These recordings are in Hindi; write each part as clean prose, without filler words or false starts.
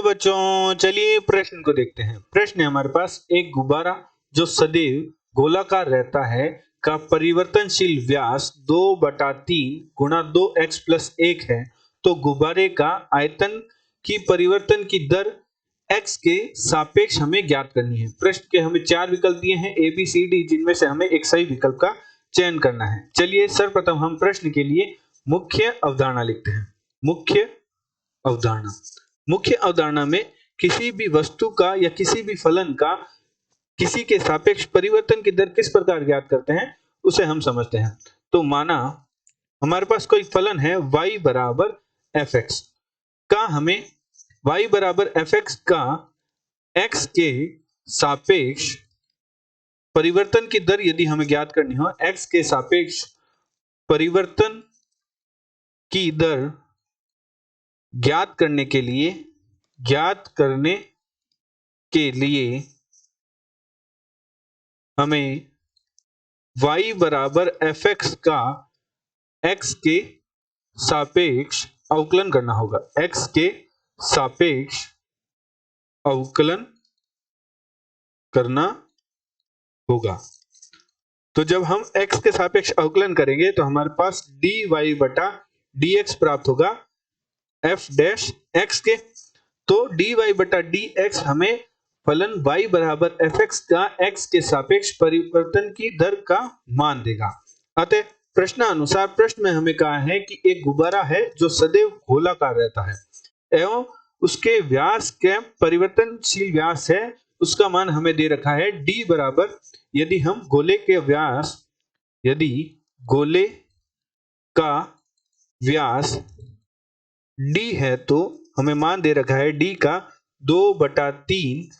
बच्चों, चलिए प्रश्न को देखते हैं। प्रश्न है हमारे पास, एक गुब्बारा जो सदैव गोलाकार रहता है का परिवर्तनशील व्यास 2/3 गुणा 2x प्लस 1 है, तो गुब्बारे का आयतन की परिवर्तन की दर x के सापेक्ष हमें ज्ञात करनी है। प्रश्न के हमें 4 विकल्प दिए हैं A, B, C, D, जिनमें से हमें एक सही विकल्प का चयन करना है। चलिए सर्वप्रथम हम प्रश्न के लिए मुख्य अवधारणा लिखते हैं। मुख्य अवधारणा में किसी भी वस्तु का या किसी भी फलन का किसी के सापेक्ष परिवर्तन की दर किस प्रकार ज्ञात करते हैं उसे हम समझते हैं। तो माना हमारे पास कोई फलन है y बराबर fx का, हमें y बराबर fx का x के सापेक्ष परिवर्तन की दर यदि हमें ज्ञात करनी हो, x के सापेक्ष परिवर्तन की दर ज्ञात करने के लिए हमें y बराबर fx का x के सापेक्ष अवकलन करना होगा। x के सापेक्ष अवकलन करना होगा। तो जब हम x के सापेक्ष अवकलन करेंगे तो हमारे पास dy बटा dx प्राप्त होगा f डैश x के। तो dy बटा dx हमें फलन y बराबर fx का x के सापेक्ष परिवर्तन की दर का मान देगा। अतः प्रश्नानुसार प्रश्न में हमें कहा है कि एक गुब्बारा है जो सदैव गोलाकार रहता है एवं उसके व्यास के परिवर्तनशील व्यास है, उसका मान हमें दे रखा है d बराबर, यदि गोले का व्यास d है तो हमें मान दे रखा है d का 2/3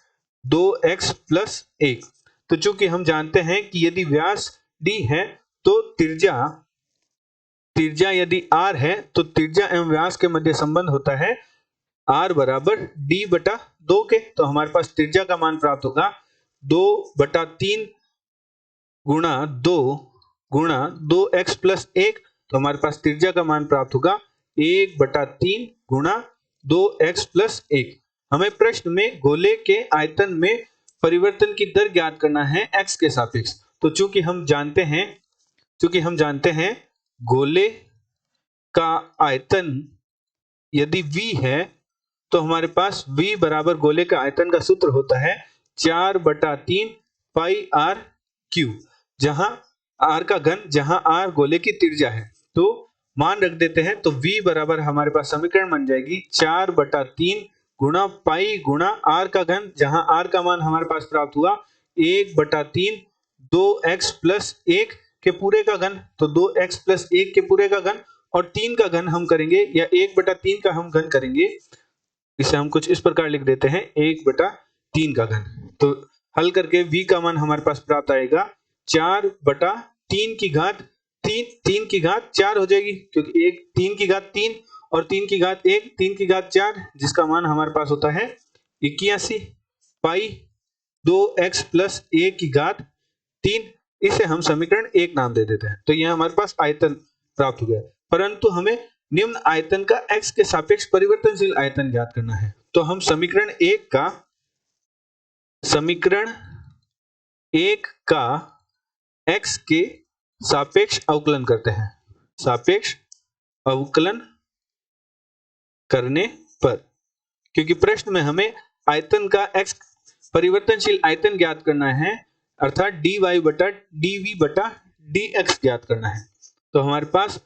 2x प्लस 1। तो चूंकि हम जानते हैं कि यदि व्यास d है तो त्रिज्या यदि r है तो त्रिज्या एवं व्यास के मध्य संबंध होता है r बराबर d बटा 2 के। तो हमारे पास त्रिज्या का मान प्राप्त होगा 2/3 गुणा 2x प्लस 1। तो हमारे पास त्रिज्या का मान प्राप्त होगा 1/3 गुणा 2x प्लस 1। हमें प्रश्न में गोले के आयतन में परिवर्तन की दर ज्ञात करना है x के सापेक्ष। तो चूंकि हम जानते हैं गोले का आयतन यदि v है तो हमारे पास v बराबर गोले का आयतन का सूत्र होता है 4/3 पाई r क्यूब, जहां r का घन, जहां r गोले की त्रिज्या है। तो मान रख देते हैं, तो v बराबर हमारे पास समीकरण बन जाएगी 4/3 गुणा पाई गुणा r का घन, जहां r का मान हमारे पास प्राप्त हुआ 1/3 2x प्लस 1 के पूरे का घन। तो 2x प्लस 1 के पूरे का घन और 3 का घन हम करेंगे, या 1/3 का हम घन करेंगे। इसे हम कुछ इस प्रकार लिख देते हैं 1/3 का घन। तो हल करके v का मान हमारे पास प्राप्त आएगा 4/3 की घात 3 की घात 4 हो जाएगी, क्योंकि 3 की घात 3 और 3 की घात 1 3 की घात 4, जिसका मान हमारे पास होता है 81 पाई 2x प्लस 1 की घात 3। इसे हम समीकरण 1 नाम दे देते हैं। तो यह हमारे पास आयतन प्राप्त हो गया, परंतु हमें निम्न आयतन का x के सापेक्ष परिवर्तनशील आयतन ज्ञात करना है। तो हम समीकरण 1 का x के सापेक्ष अवकलन करते हैं। सापेक्ष अवकलन करने पर, क्योंकि प्रश्न में हमें आयतन का x परिवर्तनशील आयतन ज्ञात करना है, अर्थात dy बटा dv बटा dx ज्ञात करना है। तो हमारे पास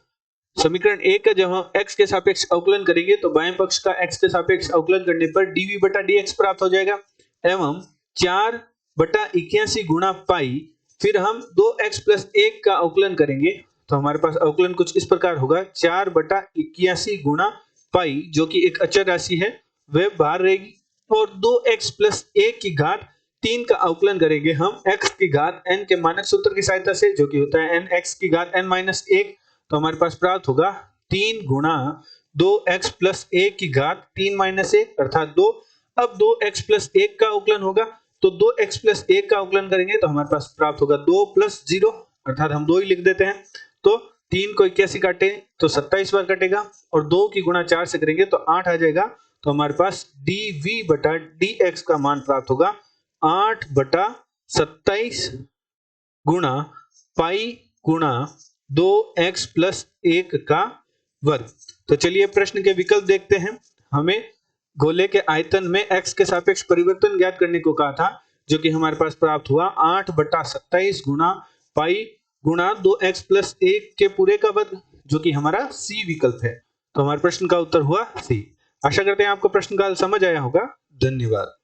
समीकरण 1 का जब हम x के सापेक्ष अवकलन करेंगे तो बाएं पक्ष का x के सापेक्ष अवकलन करने पर dv बटा dx प्राप्त हो जाएगा, एवं 4/81 गुणा पाई, फिर हम 2x प्लस 1 का अवकलन करेंगे तो हमारे पास अवकलन कुछ इस प्रकार होगा 4/81 गुणा पाई, जो कि एक अचर राशि है, वह बाहर रहेगी, और 2x प्लस 1 की घात 3 का अवकलन करेंगे हम x की घात n के मानक सूत्र की सहायता से, जो कि होता है nx की घात n माइनस 1। तो हमारे पास प्राप्त होगा 3 गुणा 2x प्लस 1 की घात 3 माइनस 1 अर्थात 2। अब 2x प्लस 1 का अवकलन होगा, तो 2x प्लस 1 का अवकलन करेंगे तो हमारे पास प्राप्त होगा 2 प्लस 0, अर्थात हम 2 ही लिख देते हैं। तो 3 को 81 काटे तो 27 बार कटेगा, और 2 की गुणा 4 से करेंगे तो 8 आ जाएगा। तो हमारे पास dv बटा dx का मान प्राप्त होगा 8/27 गुणा पाई गुणा 2x प्लस 1 का वर्ग। तो चलिए प्रश्न के विकल्प देखते हैं। हमें गोले के आयतन में x के सापेक्ष परिवर्तन ज्ञात करने को कहा था, जो कि हमारे पास प्राप्त हुआ 8/27 गुणा पाई गुणा 2x प्लस 1 के पूरे का वर्ग, जो कि हमारा सी विकल्प है। तो हमारे प्रश्न का उत्तर हुआ सी। आशा करते हैं आपको प्रश्न का हल समझ आया होगा। धन्यवाद।